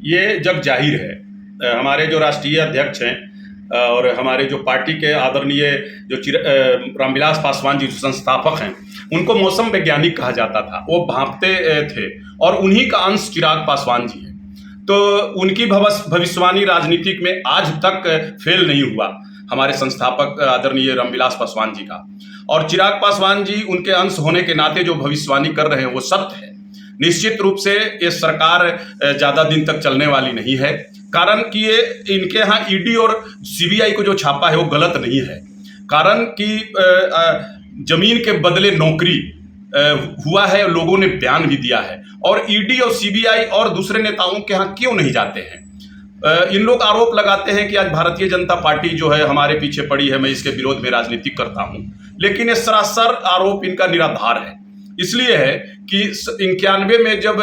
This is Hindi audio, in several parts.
ये जग जाहिर है। हमारे जो राष्ट्रीय अध्यक्ष हैं और हमारे जो पार्टी के आदरणीय जो रामविलास पासवान जी संस्थापक हैं, उनको मौसम वैज्ञानिक कहा जाता था। वो भांपते थे और उन्हीं का अंश चिराग पासवान जी है। तो उनकी भविष्यवाणी राजनीतिक में आज तक फेल नहीं हुआ, हमारे संस्थापक आदरणीय रामविलास पासवान जी का। और चिराग पासवान जी उनके अंश होने के नाते जो भविष्यवाणी कर रहे हैं वो सत्य है। निश्चित रूप से ये सरकार ज़्यादा दिन तक चलने वाली नहीं है, कारण कि ये इनके यहाँ ईडी और सीबीआई को जो छापा है वो गलत नहीं है। कारण कि जमीन के बदले नौकरी हुआ है, लोगों ने बयान भी दिया है। और ईडी और सीबीआई और दूसरे नेताओं के यहाँ क्यों नहीं जाते हैं? इन लोग आरोप लगाते हैं कि आज भारतीय जनता पार्टी जो है हमारे पीछे पड़ी है, मैं इसके विरोध में राजनीति करता हूं, लेकिन ये सरासर आरोप इनका निराधार है। इसलिए है कि 91 में जब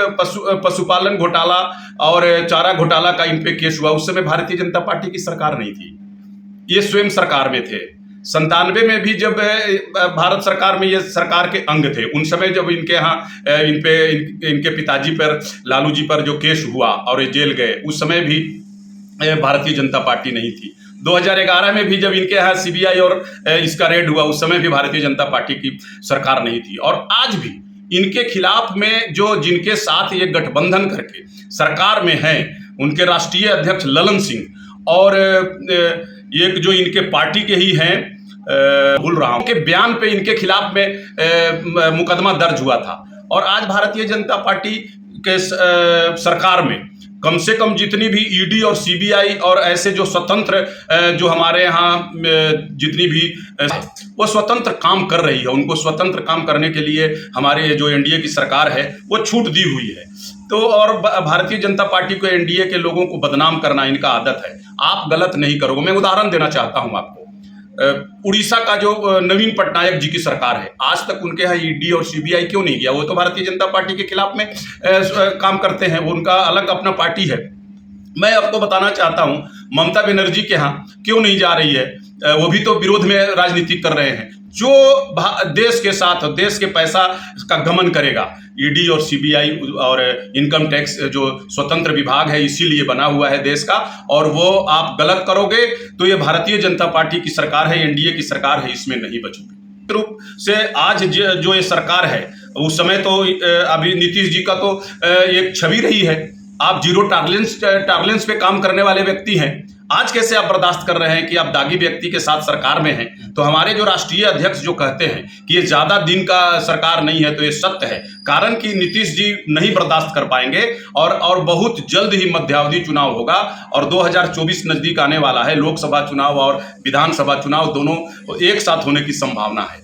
पशुपालन घोटाला और चारा घोटाला का इन पे केस हुआ, उस समय भारतीय जनता पार्टी की सरकार नहीं थी, ये स्वयं सरकार में थे। 97 में भी जब भारत सरकार में ये सरकार के अंग थे, उन समय जब इनके यहाँ इनके पिताजी पर, लालू जी पर जो केस हुआ और ये जेल गए, उस समय भी भारतीय जनता पार्टी नहीं थी। 2011 में भी जब इनके यहाँ सीबीआई और इसका रेड हुआ, उस समय भी भारतीय जनता पार्टी की सरकार नहीं थी। और आज भी इनके खिलाफ में जो जिनके साथ ये गठबंधन करके सरकार में हैं, उनके राष्ट्रीय अध्यक्ष ललन सिंह और एक जो इनके पार्टी के ही हैं, भूल रहा हूं, के बयान पे इनके खिलाफ में मुकदमा दर्ज हुआ था। और आज भारतीय जनता पार्टी के सरकार में कम से कम जितनी भी ईडी और सीबीआई और ऐसे जो स्वतंत्र जो हमारे यहाँ जितनी भी वो स्वतंत्र काम कर रही है, उनको स्वतंत्र काम करने के लिए हमारे जो एनडीए की सरकार है वो छूट दी हुई है। तो और भारतीय जनता पार्टी को, एनडीए के लोगों को बदनाम करना इनका आदत है। आप गलत नहीं करोगे। मैं उदाहरण देना चाहता हूँ आपको। उड़ीसा का जो नवीन पटनायक जी की सरकार है, आज तक उनके यहाँ ईडी और सीबीआई क्यों नहीं गया? वो तो भारतीय जनता पार्टी के खिलाफ में काम करते हैं, उनका अलग अपना पार्टी है। मैं आपको बताना चाहता हूं, ममता बनर्जी के यहाँ क्यों नहीं जा रही है? वो भी तो विरोध में राजनीति कर रहे हैं। जो देश के साथ, देश के पैसा का गमन करेगा, ईडी और सीबीआई और इनकम टैक्स जो स्वतंत्र विभाग है इसीलिए बना हुआ है देश का, और वो आप गलत करोगे तो ये भारतीय जनता पार्टी की सरकार है, एनडीए की सरकार है, इसमें नहीं बचोगे। रूप से आज जो ये सरकार है, उस समय तो अभी नीतीश जी का तो एक छवि रही है, आप जीरो टॉलरेंस पे काम करने वाले व्यक्ति हैं। आज कैसे आप बर्दाश्त कर रहे हैं कि आप दागी व्यक्ति के साथ सरकार में हैं? तो हमारे जो राष्ट्रीय अध्यक्ष जो कहते हैं कि ये ज्यादा दिन का सरकार नहीं है, तो ये सत्य है। कारण कि नीतीश जी नहीं बर्दाश्त कर पाएंगे और बहुत जल्द ही मध्यावधि चुनाव होगा और 2024 नजदीक आने वाला है। लोकसभा चुनाव और विधानसभा चुनाव दोनों एक साथ होने की संभावना है।